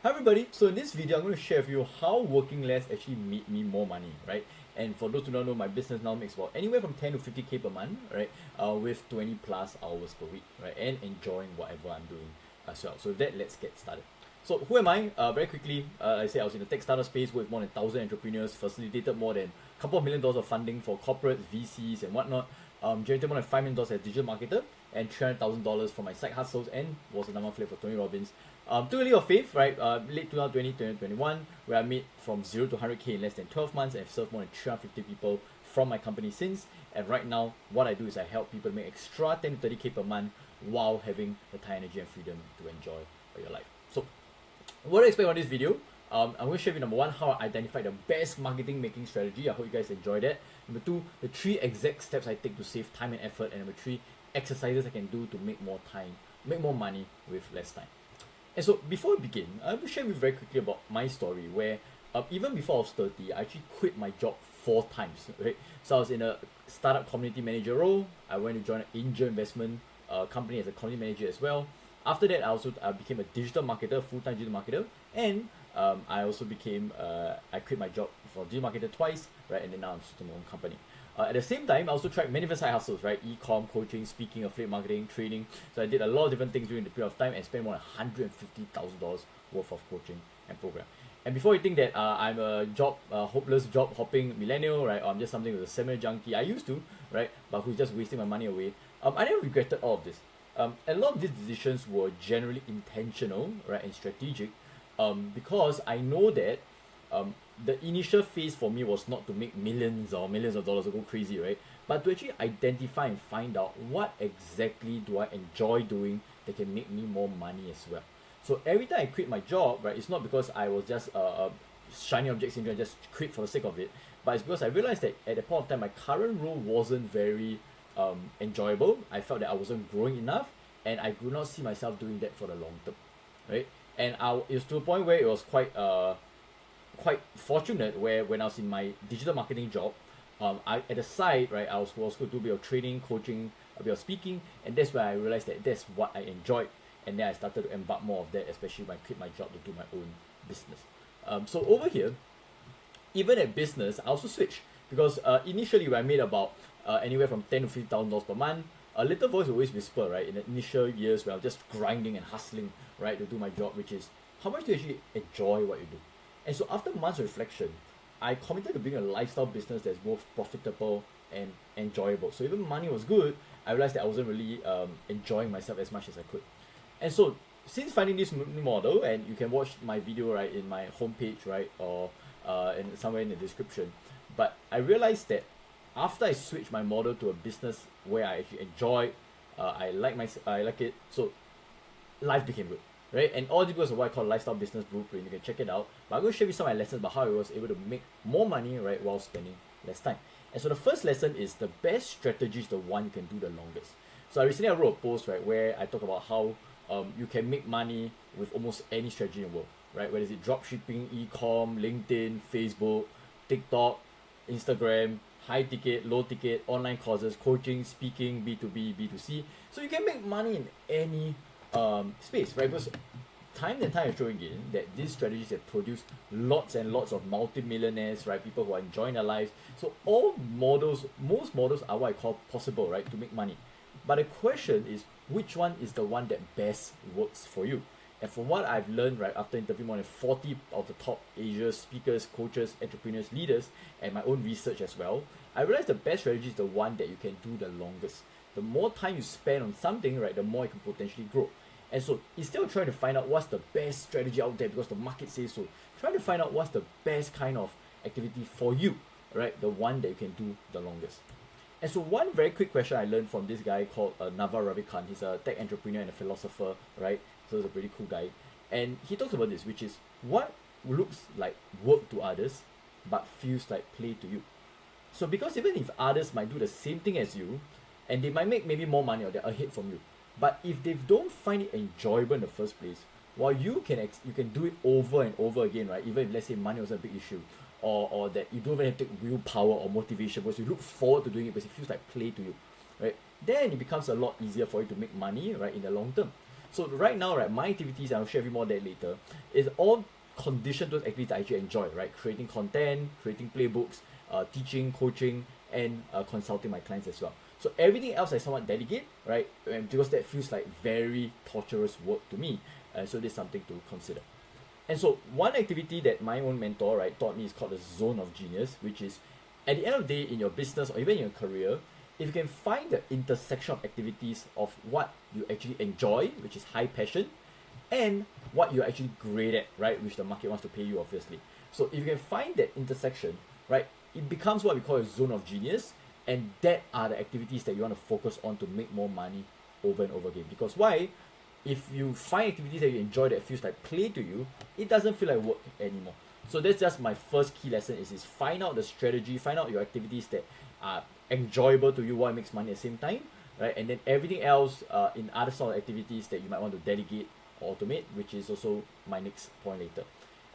Hi everybody, so in this video I'm going to share with you how working less actually made me more money, right? And for those who don't know, my business now makes about anywhere from 10 to 50k per month, right? With 20 plus hours per week, right? And enjoying whatever I'm doing as well. So with that, let's get started. So who am I? Very quickly, I say I was in the tech startup space with more than 1,000 entrepreneurs, facilitated more than a couple of $1 million of funding for corporates, VCs and whatnot, generated more than $5 million as a digital marketer, and $300,000 for my side hustles, and was a number flip for Tony Robbins. Took a leap of faith, right? Late 2020, 2021, where I made from 0 to 100k in less than 12 months and I've served more than 350 people from my company since. And right now, what I do is I help people make extra 10 to 30k per month while having the time, energy, and freedom to enjoy your life. So, what do you expect on this video? I'm going to share with you, number one, how I identified the best marketing making strategy. I hope you guys enjoyed that. Number two, the 3 exact steps I take to save time and effort. And number 3, exercises I can do to make more money with less time. And so before we begin, I will share with you very quickly about my story where even before I was 30, I actually quit my job 4 times, right? So I was in a startup community manager role. I went to join an angel investment company as a community manager as well. After that, I became a digital marketer, full-time digital marketer, and I also became, I quit my job for digital marketer twice, right? And then now I'm starting my own company. At the same time, I also tried many different side hustles, right? E-com, coaching, speaking, affiliate marketing, training. So I did a lot of different things during the period of time and spent more than $150,000 worth of coaching and program. And before you think that I'm a hopeless job hopping millennial, right? Or I'm just something with a seminar junkie, I used to, right? But who's just wasting my money away. I never regretted all of this. A lot of these decisions were generally intentional, right? And strategic, because I know that the initial phase for me was not to make millions of dollars or go crazy, right? But to actually identify and find out what exactly do I enjoy doing that can make me more money as well. So every time I quit my job, right, it's not because I was just shiny object syndrome, just quit for the sake of it, but it's because I realized that at that point of time, my current role wasn't very enjoyable. I felt that I wasn't growing enough, and I could not see myself doing that for the long term, right? And it was to a point where it was quite fortunate where when I was in my digital marketing job, I at the side, right, I was going to do a bit of training, coaching, a bit of speaking, and that's where I realized that that's what I enjoyed, and then I started to embark more of that, especially when I quit my job to do my own business. So over here, even at business, I also switched because initially when I made about anywhere from $10 to $50,000 per month, a little voice will always whisper, right, in the initial years where I was just grinding and hustling, right, to do my job, which is how much do you actually enjoy what you do? And so after months of reflection, I committed to being a lifestyle business that's both profitable and enjoyable. So even money was good, I realized that I wasn't really enjoying myself as much as I could. And so since finding this new model, and you can watch my video, right, in my homepage, right, or in somewhere in the description, but I realized that after I switched my model to a business where I actually enjoy, I like it, so life became good, right? And all this because of what I call lifestyle business blueprint. You can check it out. But I'm going to share you some of my lessons about how I was able to make more money, right, while spending less time. And so the first lesson is the best strategy is the one you can do the longest. So I wrote a post, right, where I talk about how you can make money with almost any strategy in the world, right? Whether it's dropshipping, e-com, LinkedIn, Facebook, TikTok, Instagram, high ticket, low ticket, online courses, coaching, speaking, B2B, B2C. So you can make money in any space, right? Because time and time is showing again that these strategies have produced lots and lots of multi-millionaires, right? People who are enjoying their lives. So most models are what I call possible, right? To make money. But the question is, which one is the one that best works for you? And from what I've learned, right, after interviewing more than 40 of the top Asia speakers, coaches, entrepreneurs, leaders, and my own research as well, I realized the best strategy is the one that you can do the longest. The more time you spend on something, right, the more it can potentially grow. And so instead of trying to find out what's the best strategy out there because the market says so, try to find out what's the best kind of activity for you, right, the one that you can do the longest. And so one very quick question I learned from this guy called Nava Ravikant. He's a tech entrepreneur and a philosopher, right? So he's a pretty cool guy. And he talks about this, which is what looks like work to others, but feels like play to you. So because even if others might do the same thing as you, and they might make maybe more money or they're ahead from you, but if they don't find it enjoyable in the first place, while you can do it over and over again, right? Even if let's say money was a big issue, or that you don't even have to take willpower or motivation because you look forward to doing it because it feels like play to you, right? Then it becomes a lot easier for you to make money, right, in the long term. So right now, right, my activities, and I'll share with you more of that later, is all conditioned to those activities I actually enjoy, right? Creating content, creating playbooks, teaching, coaching, and consulting my clients as well. So everything else I somewhat delegate, right? And because that feels like very torturous work to me. So there's something to consider. And so one activity that my own mentor, right, taught me is called the zone of genius, which is at the end of the day in your business or even in your career, if you can find the intersection of activities of what you actually enjoy, which is high passion, and what you're actually great at, right, which the market wants to pay you, obviously. So if you can find that intersection, right, it becomes what we call a zone of genius, and that are the activities that you want to focus on to make more money over and over again. Because why? If you find activities that you enjoy that feels like play to you, it doesn't feel like work anymore. So that's just my first key lesson is find out the strategy, find out your activities that are enjoyable to you, what makes money at the same time, right? And then everything else in other sort of activities that you might want to delegate or automate, which is also my next point later.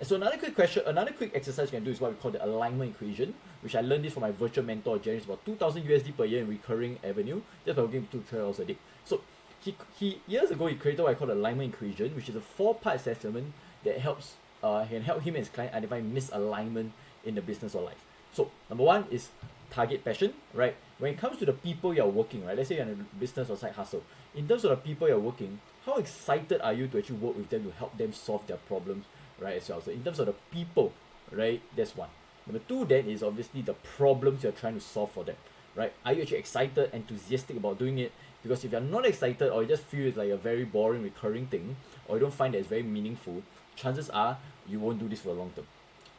And so another quick exercise you can do is what we call the alignment equation, which I learned this from my virtual mentor, generates about 2,000 USD per year in recurring revenue, just by working 2-3 hours a day. So he years ago he created what I call the alignment equation, which is a 4-part assessment that can help him and his client identify misalignment in the business or life. So number one is target passion, right? When it comes to the people you're working, right? Let's say you're in a business or side hustle. In terms of the people you're working, how excited are you to actually work with them to help them solve their problems, right? As well. So in terms of the people, right? That's one. Number two then is obviously the problems you're trying to solve for them, right? Are you actually excited, enthusiastic about doing it? Because if you're not excited or you just feel it's like a very boring recurring thing, or you don't find that it's very meaningful, chances are you won't do this for the long term.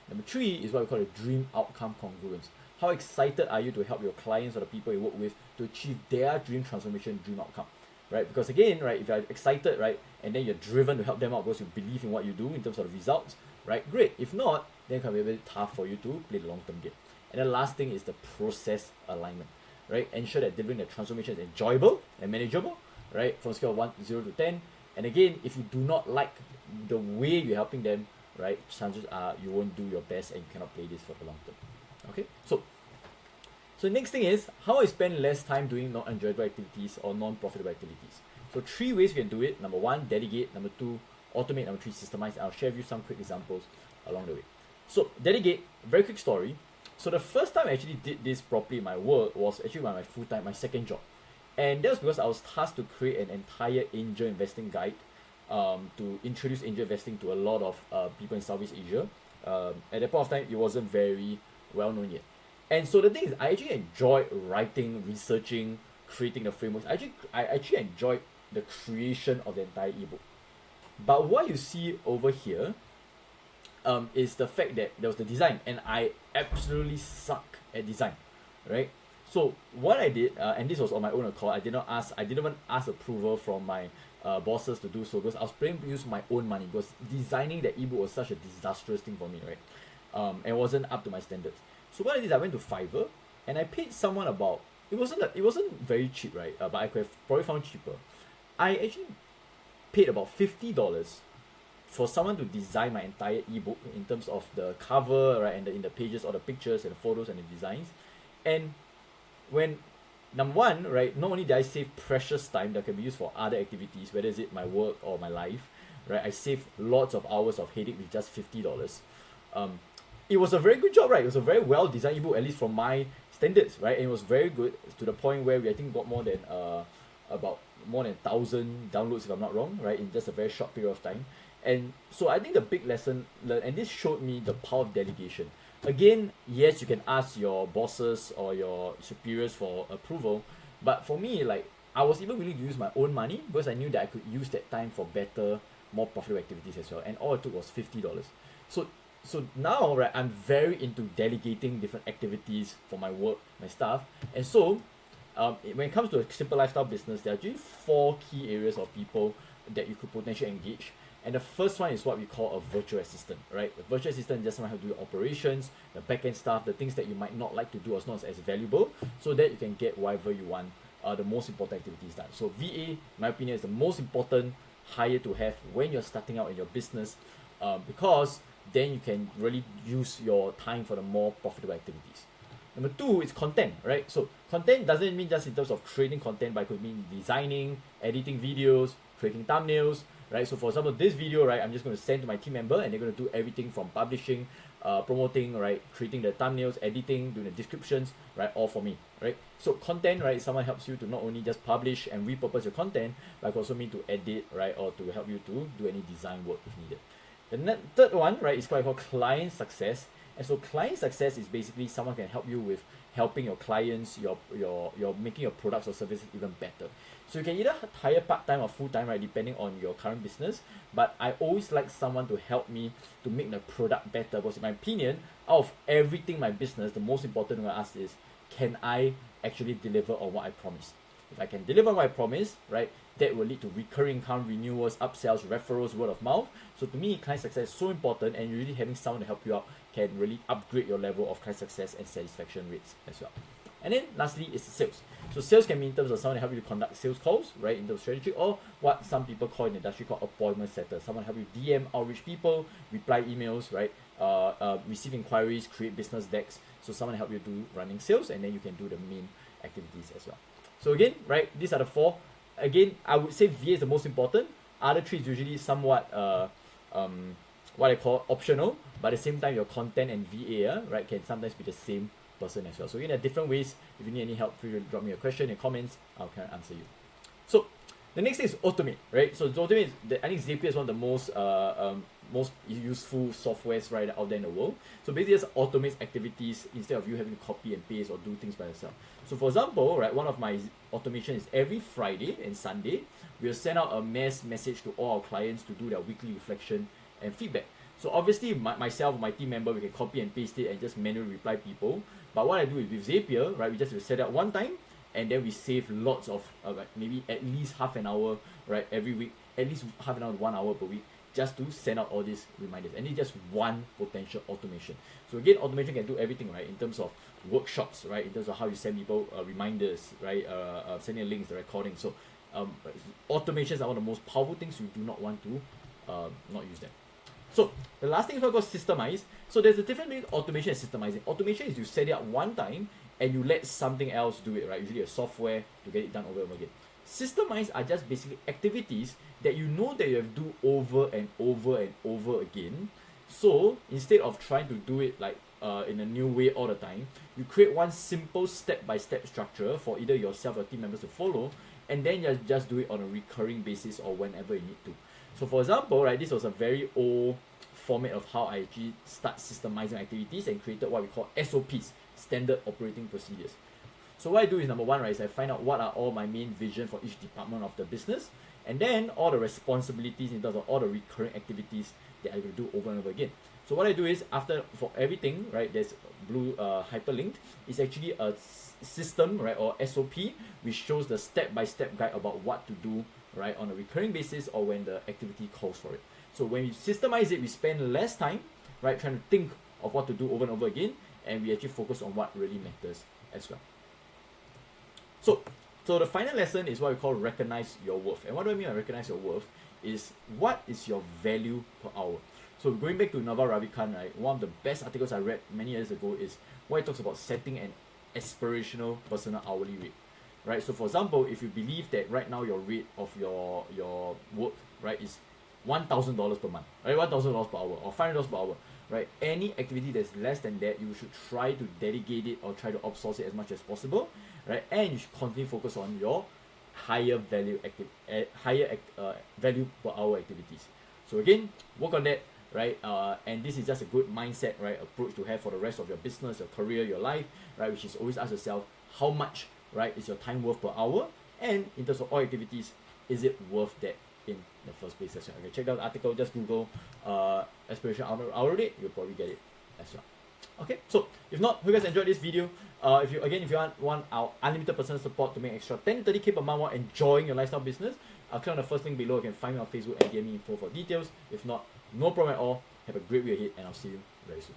Number three is what we call a dream outcome congruence. How excited are you to help your clients or the people you work with to achieve their dream transformation, dream outcome, right? Because again, right, if you're excited, right, and then you're driven to help them out because you believe in what you do in terms of the results, right, great. If not, then it can be very tough for you to play the long-term game. And the last thing is the process alignment, right? Ensure that delivering the transformation is enjoyable and manageable, right? From scale of 0 to 10. And again, if you do not like the way you're helping them, right, chances are you won't do your best and you cannot play this for the long term. Okay, so next thing is how I spend less time doing non-enjoyable activities or non-profitable activities. So 3 ways you can do it. Number 1, delegate. Number 2, automate. Number 3, systemize. I'll share with you some quick examples along the way. So delegate, very quick story. So the first time I actually did this properly in my work was actually my full-time, my second job. And that was because I was tasked to create an entire angel investing guide to introduce angel investing to a lot of people in Southeast Asia. At that point of time, it wasn't very well known yet. And so the thing is, I actually enjoyed writing, researching, creating the frameworks. I actually enjoyed the creation of the entire ebook. But what you see over here is the fact that there was the design, and I absolutely suck at design, right? So what I did, and this was on my own accord, I didn't even ask approval from my bosses to do so because I was planning to use my own money because designing the ebook was such a disastrous thing for me, right? And it wasn't up to my standards. So what I did, I went to Fiverr and I paid someone about, it wasn't very cheap, right? But I could have probably found cheaper. I actually paid about $50 for someone to design my entire ebook in terms of the cover, right, and in the pages, or the pictures and the photos and the designs. And when number one, right, not only did I save precious time that can be used for other activities, whether is it my work or my life, right, I saved lots of hours of headache with just $50. It was a very good job, right? It was a very well designed ebook, at least from my standards, right? And it was very good to the point where we I think got more than 1,000 downloads if I'm not wrong, right, in just a very short period of time. And so I think the big lesson learned, and this showed me the power of delegation. Again, yes, you can ask your bosses or your superiors for approval, but for me, like, I was even willing to use my own money because I knew that I could use that time for better, more profitable activities as well. And all it took was $50. So now, right, I'm very into delegating different activities for my work, my stuff. And so when it comes to a simple lifestyle business, there are actually 4 key areas of people that you could potentially engage. And the first one is what we call a virtual assistant, right? A virtual assistant just someone who do operations, the back-end stuff, the things that you might not like to do or not as valuable, so that you can get whatever you want, the most important activities done. So VA, in my opinion, is the most important hire to have when you're starting out in your business, because then you can really use your time for the more profitable activities. Number 2 is content, right? So content doesn't mean just in terms of creating content, but it could mean designing, editing videos, creating thumbnails, right? So for example, this video, right, I'm just going to send to my team member, and they're going to do everything from publishing, promoting, right, creating the thumbnails, editing, doing the descriptions, right, all for me, right? So content, right, someone helps you to not only just publish and repurpose your content, but also me to edit, right, or to help you to do any design work if needed. The third one, right, is what I call client success. And so client success is basically someone can help you with helping your clients, your making your products or services even better. So you can either hire part-time or full-time, right, depending on your current business. But I always like someone to help me to make the product better, because in my opinion, out of everything in my business, the most important thing I ask is, can I actually deliver on what I promised? If I can deliver what I promised, right, that will lead to recurring income, renewals, upsells, referrals, word of mouth. So to me, client success is so important, and really having someone to help you out can really upgrade your level of client success and satisfaction rates as well. And then lastly is sales. So sales can be in terms of someone to help you conduct sales calls, right, in terms of strategy, or what some people call in the industry called appointment setter. Someone help you DM outreach people, reply emails, right, receive inquiries, create business decks. So someone help you do running sales, and then you can do the main activities as well. So again, right, these are the four. Again, I would say VA is the most important. Other three is usually somewhat what I call optional, but at the same time, your content and VA, right, can sometimes be the same person as well. So in a different ways, if you need any help, please drop me a question in comments. I'll kind of answer you. So the next thing is automate, right? So automate, I think Zapier is one of the most useful softwares right out there in the world. So basically, just automates activities instead of you having to copy and paste or do things by yourself. So for example, right, one of my automation is every Friday and Sunday, we'll send out a mass message to all our clients to do their weekly reflection and feedback. So obviously, myself or my team member, we can copy and paste it and just manually reply people. But what I do is with Zapier, right, we just will set up one time, and then we save lots of like maybe at least half an hour, right, every week, at least half an hour to 1 hour per week, just to send out all these reminders. And it's just one potential automation. So again, automation can do everything, right, in terms of workshops, right, in terms of how you send people reminders, right, sending links, the recording. So automations are one of the most powerful things. You do not want to not use them. So the last thing is what we call systemize. So there's a difference between automation and systemizing. Automation is you set it up one time and you let something else do it, right? Usually a software to get it done over and over again. Systemize are just basically activities that you know that you have to do over and over and over again. So instead of trying to do it like in a new way all the time, you create one simple step-by-step structure for either yourself or team members to follow, and then you just do it on a recurring basis or whenever you need to. So for example, right, this was a very old format of how I actually start systemizing activities and created what we call SOPs, Standard Operating Procedures. So what I do is, number one, right, is I find out what are all my main vision for each department of the business, and then all the responsibilities in terms of all the recurring activities that I will do over and over again. So what I do is, for everything, right, there's blue hyperlinked, it's actually a system, right, or SOP, which shows the step-by-step guide about what to do, right, on a recurring basis or when the activity calls for it. So when we systemize it, we spend less time, right, trying to think of what to do over and over again, and we actually focus on what really matters as well. So the final lesson is what we call recognize your worth. And what do I mean by recognize your worth is what is your value per hour. So going back to Naval Ravikant, right, one of the best articles I read many years ago is where he talks about setting an aspirational personal hourly rate. Right, so for example, if you believe that right now your rate of your work, right, is $1,000 per month, right, $1,000 per hour or $500 per hour, right, any activity that's less than that, you should try to delegate it or try to outsource it as much as possible, right, and you should continue focus on your higher value value per hour activities. So again, work on that, right, and this is just a good mindset, right, approach to have for the rest of your business, your career, your life, right, which is always ask yourself how much, right, is your time worth per hour, and in terms of all activities, is it worth that in the first place as well. Okay, check out the article, just Google aspirational hourly rate, you'll probably get it as well. Okay, so if not, hope you guys enjoyed this video. If you want our unlimited personal support to make extra 10 to 30k per month while enjoying your lifestyle business, click on the first link below. You can find me on Facebook and DM me info for details. If not, no problem at all. Have a great week ahead, and I'll see you very soon.